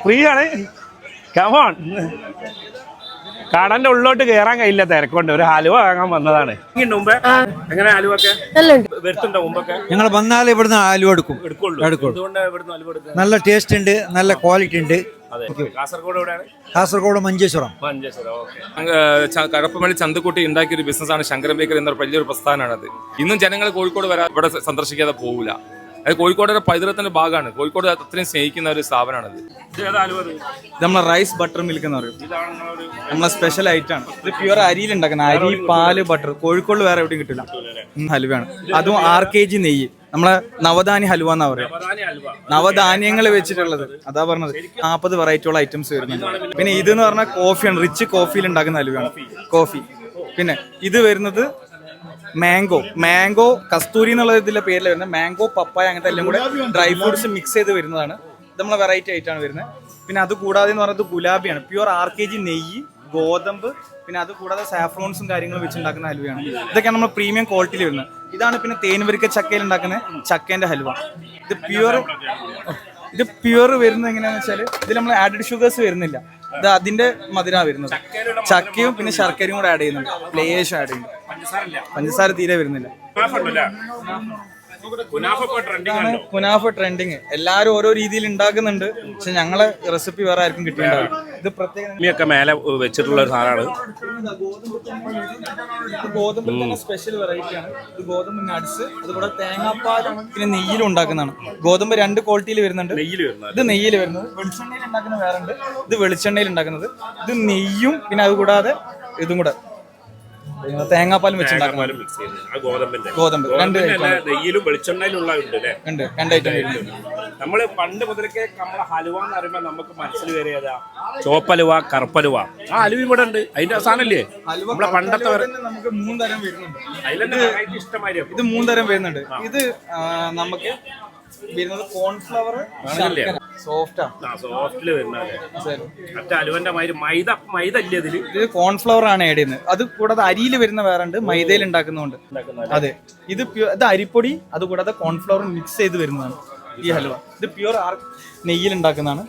Free ആണ്. Come on. കടന്റെ ഉള്ളോട്ട് കയറാൻ കഴിയില്ല, തിരക്കൊണ്ട്. ഒരു ഹലുവ വാങ്ങാൻ വന്നതാണ്. എങ്ങനെ ഹലുവൊക്കെ വരുത്തുണ്ടോ മുമ്പൊക്കെ? ഞങ്ങൾ വന്നാൽ ഇവിടുന്ന് ഹലുവ എടുക്കും. നല്ല ടേസ്റ്റ് ഉണ്ട്, നല്ല ക്വാളിറ്റി ഉണ്ട്. കാസർഗോഡ് മഞ്ചേശ്വരം. കടപ്പമണി ചന്തക്കുട്ടി ഉണ്ടാക്കിയ ഒരു ബിസിനസ്സാണ് ശങ്കരൻ ബേക്കറി എന്ന വലിയൊരു പ്രസ്ഥാനമാണത്. ഇന്നും ജനങ്ങൾ കോഴിക്കോട് വരാൻ ഇവിടെ സന്ദർശിക്കാതെ പോകില്ല. അത് കോഴിക്കോടിന്റെ പൈതൃകത്തിന്റെ ഭാഗമാണ്. കോഴിക്കോട് അത്രയും സ്നേഹിക്കുന്ന ഒരു സ്ഥാപനമാണത്. നമ്മളെ റൈസ് ബട്ടർ മിൽക്ക് എന്ന് പറയും. നമ്മളെ സ്പെഷ്യൽ ഐറ്റം ആണ്. ഇത് പ്യുവർ അരിയിൽ ഉണ്ടാക്കുന്ന അരി, പാല്, ബട്ടർ. കോഴിക്കോട് വേറെ എവിടെയും കിട്ടില്ല. ഹലുവയാണ്. അതും 6 kg നെയ്യ്. നമ്മളെ നവധാന്യ ഹലുവ എന്നാ പറയാ. നവധാന്യങ്ങൾ വെച്ചിട്ടുള്ളത് അതാ പറഞ്ഞത്. 40 വെറൈറ്റിയുള്ള ഐറ്റംസ് വരുന്നുണ്ട്. പിന്നെ ഇതെന്ന് പറഞ്ഞാൽ കോഫിയാണ്. റിച്ച് കോഫിയിൽ ഉണ്ടാക്കുന്ന ഹലുവയാണ്. കോഫി. പിന്നെ ഇത് വരുന്നത് മാംഗോ കസ്തൂരി എന്നുള്ള ഇതിന്റെ പേരിൽ വരുന്നത്. മാംഗോ, പപ്പായ, അങ്ങനത്തെ എല്ലാം കൂടെ ഡ്രൈ ഫ്രൂട്ട്സ് മിക്സ് ചെയ്ത് വരുന്നതാണ്. ഇത് നമ്മളെ വെറൈറ്റി ആയിട്ടാണ് വരുന്നത്. പിന്നെ അത് കൂടാതെ എന്ന് പറയുന്നത് ഗുലാബിയാണ്. പ്യുവർ 6 kg നെയ്യ്, ഗോതമ്പ്, പിന്നെ അത് കൂടാതെ സാഫ്രോൺസും കാര്യങ്ങളും വെച്ചുണ്ടാക്കുന്ന ഹലുവയാണ്. ഇതൊക്കെയാണ് നമ്മൾ പ്രീമിയം ക്വാളിറ്റിയിൽ വരുന്നത്. ഇതാണ് പിന്നെ തേൻവരിക്ക ചക്കയിൽ ഉണ്ടാക്കുന്ന ചക്കേന്റെ ഹലുവ. ഇത് പ്യുവർ വരുന്നത് എങ്ങനെയാണെന്ന് വെച്ചാൽ ഇതിൽ നമ്മൾ ആഡഡ് ഷുഗേഴ്സ് വരുന്നില്ല. ഇത് അതിന്റെ മധുര വരുന്നത്. ചക്കയും പിന്നെ ശർക്കരയും കൂടെ ആഡ് ചെയ്യുന്നുണ്ട്. ലേശം ആഡ് ചെയ്യുന്നുണ്ട്. പഞ്ചസാര തീരെ വരുന്നില്ല. കുനാഫ ട്രെൻഡിങ്. എല്ലാരും ഓരോ രീതിയിൽ ഉണ്ടാക്കുന്നുണ്ട്. പക്ഷെ ഞങ്ങളെ റെസിപ്പി വേറെ ആർക്കും കിട്ടിയിട്ടുണ്ടാവും. ഇത് പ്രത്യേക മേലെ വെച്ചിട്ടുള്ള ഒരു സാധനമാണ്. ഗോതമ്പിൽ തന്നെ സ്പെഷ്യൽ വെറൈറ്റി ആണ്. ഇത് ഗോതമ്പ് നട്ട്സ്, അതുകൂടെ തേങ്ങാപ്പാലും പിന്നെ നെയ്യിലും ഉണ്ടാക്കുന്നതാണ്. ഗോതമ്പ് 2 ക്വാളിറ്റിയിൽ വരുന്നുണ്ട്. ഇത് നെയ്യിൽ വരുന്നത്. വെളിച്ചെണ്ണയിൽ ഉണ്ടാക്കുന്ന വേറെ ഉണ്ട്. ഇത് വെളിച്ചെണ്ണയിൽ ഉണ്ടാക്കുന്നത്. ഇത് നെയ്യും പിന്നെ അതുകൂടാതെ ഇതും കൂടെ തേങ്ങാപ്പാലും വെച്ചുണ്ടാക്കുന്നത്. ഗോതമ്പ് 2 നെയ്യിലും വെളിച്ചെണ്ണയിലുള്ള ഉണ്ട്. 2 ഐറ്റം. നമ്മള് പണ്ട് മുതലൊക്കെ നമ്മളെ ഹലുവ എന്ന് പറയുമ്പോ നമുക്ക് മനസ്സിൽ വരികയാ ചോപ്പലുവ, കറുപ്പലുവ. ആ ഹലുവ ഇവിടെ ഉണ്ട്. അതിന്റെ അവസാനല്ലേ നമ്മളെ പണ്ടത്തെ നമുക്ക് 3 തരം വരുന്നുണ്ട്. ഇഷ്ടമായിരിക്കും. ഇത് 3 തരം വരുന്നുണ്ട്. ഇത് നമുക്ക് വരുന്നത് കോൺഫ്ലവർ സോഫ്റ്റില് വരുന്നത്. അലുവന്റെ മൈദ അല്ലേ ഇതില്? ഇത് കോൺഫ്ലവർ ആണ് ആഡ് ചെയ്യുന്നത്. അത് കൂടാതെ അരിയിൽ വരുന്ന വേറെ ഉണ്ട്, മൈദയിൽ ഉണ്ടാക്കുന്നുണ്ട്. അതെ, ഇത് അരിപ്പൊടി അതുകൂടാതെ കോൺഫ്ലവർ മിക്സ് ചെയ്ത് വരുന്നതാണ് ഈ ഹലുവ. ഇത് പ്യുവർ നെയ്യിൽ ഉണ്ടാക്കുന്നതാണ്.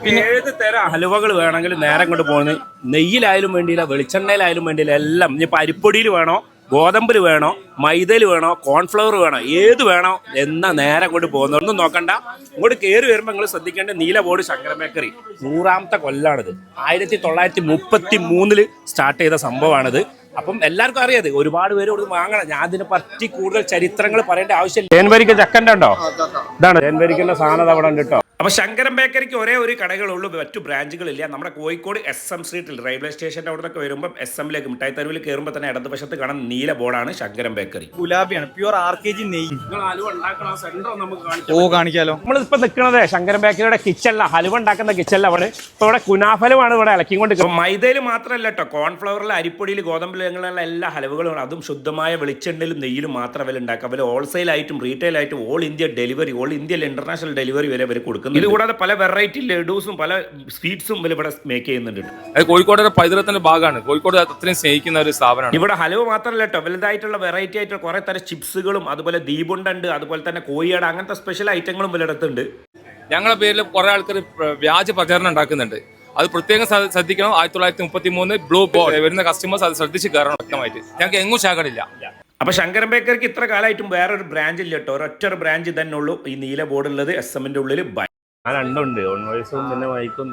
പിന്നെ ഏത് തരം ഹലുവകൾ വേണമെങ്കിലും നേരം കൊണ്ട് പോകുന്നത് നെയ്യിലായാലും വേണ്ടിയില്ല, വെളിച്ചെണ്ണയിലായാലും വേണ്ടിയില്ല, എല്ലാം. ഇനിയിപ്പോൾ അരിപ്പൊടിയിൽ വേണോ, ഗോതമ്പിൽ വേണോ, മൈദയിൽ വേണോ, കോൺഫ്ലവർ വേണോ, ഏത് വേണോ എന്നാ നേരം കൊണ്ട് പോകുന്നത്. ഒന്നും നോക്കണ്ട. ഇങ്ങോട്ട് കയറി വരുമ്പോൾ നിങ്ങൾ ശ്രദ്ധിക്കേണ്ട നീലബോർഡ് ശങ്കരൻ ബേക്കറി 100ാമത്തെ കൊല്ലാണിത്. 1933 സ്റ്റാർട്ട് ചെയ്ത സംഭവമാണിത്. അപ്പം എല്ലാവർക്കും അറിയാത്. ഒരുപാട് പേര് ഇവിടെ വാങ്ങണം. ഞാൻ അതിനെ പറ്റി കൂടുതൽ ചരിത്രങ്ങൾ പറയേണ്ട ആവശ്യമില്ല. തേൻവരിക്ക ചക്കൻ്റെ ഉണ്ടോ? ഇതാണ് തേൻവരിക്കുന്ന സാധനം അവിടെ ഉണ്ട് കേട്ടോ. അപ്പൊ ശങ്കരൻ ബേക്കറിക്ക് ഒരേ ഒരു കടകളുള്ളൂ, മറ്റു ബ്രാഞ്ചുകളില്ല. നമ്മുടെ കോഴിക്കോട് SM സ്ട്രീറ്റിൽ റെയിൽവേ സ്റ്റേഷന്റെ അവിടെ നിന്നൊക്കെ വരുമ്പോൾ SM-ലേക്ക് മിഠായി തെരുവിൽ കയറുമ്പോൾ തന്നെ ഇടതുവശത്ത് കാണാൻ നീല ബോർഡാണ് ശങ്കരൻ ബേക്കറി. ഗുലാബിയാണ്. പ്യുവർ 6 kg നെയ്യ്. കാണിക്കാലോ. നമ്മളിപ്പോ നിൽക്കുന്നത് ശങ്കരൻ ബേക്കറിയുടെ കിച്ചണിലാണ്, ഹലുവ ഉണ്ടാക്കുന്ന കിച്ചണിലാണ്. അവിടെ ഇപ്പൊ ഇവിടെ കുനാഫലുമാണ് ഇവിടെ ഇളക്കിക്കൊണ്ട്. മൈദയിൽ മാത്രമല്ല കേട്ടോ, കോൺഫ്ലവറിൽ, അരിപ്പൊടിയിൽ, ഗോതമ്പിൽ അങ്ങനെയുള്ള എല്ലാ ഹലുവകളും. അതും ശുദ്ധമായ വെളിച്ചെണ്ണയിലും നെയ്യിലും മാത്രമല്ല ഉണ്ടാക്കുക. അവർ ഹോൾസെയിൽ ആയിട്ടും റീറ്റെയിൽ ആയിട്ടും all India delivery, all India international delivery വരെ അവർ കൊടുക്കും. ഇത് കൂടാതെ പല വെറൈറ്റി ലഡൂസും പല സ്വീറ്റ്സും ഇവിടെ മേക്ക് ചെയ്യുന്നുണ്ട്. അത് കോഴിക്കോടിന്റെ പൈതൃകത്തിന്റെ ഭാഗമാണ്. കോഴിക്കോട് അത്രയും സ്നേഹിക്കുന്ന ഒരു സ്ഥാപനമാണ്. ഇവിടെ ഹലുവ മാത്രമല്ല കേട്ടോ, വലുതായിട്ടുള്ള വെറൈറ്റി ആയിട്ടുള്ള കുറെ തരം ചിപ്സുകളും അതുപോലെ ദീപുണ്ടുണ്ട്, അതുപോലെ തന്നെ കോഴിയട, അങ്ങനത്തെ സ്പെഷ്യൽ ഐറ്റങ്ങളും പലയിടത്തുണ്ട്. ഞങ്ങളുടെ പേരിൽ കുറെ ആൾക്കാർ വ്യാജ പ്രചാരണം ഉണ്ടാക്കുന്നുണ്ട്. അത് പ്രത്യേകം ശ്രദ്ധിക്കണം. 1933 ബ്ലൂ ബോർഡ് വരുന്ന കസ്റ്റമേഴ്സ് അത് ശ്രദ്ധിച്ച് കയറണം വ്യക്തമായിട്ട്. ഞങ്ങൾക്ക് എങ്ങും ശാഖകളില്ല. അപ്പൊ ശങ്കരൻ ബേക്കറിക്ക് ഇത്ര കാലമായിട്ടും വേറൊരു ബ്രാഞ്ച് ഇല്ല കേട്ടോ. ഒരൊറ്റ ബ്രാഞ്ച് തന്നെ ഉള്ളൂ. ഈ നീല ബോർഡ് ഉള്ളത് SM-ന്റെ ഉള്ളിൽ. രണ്ടുണ്ട്, ഓൺ വോയിസും പിന്നെ മൈക്കും.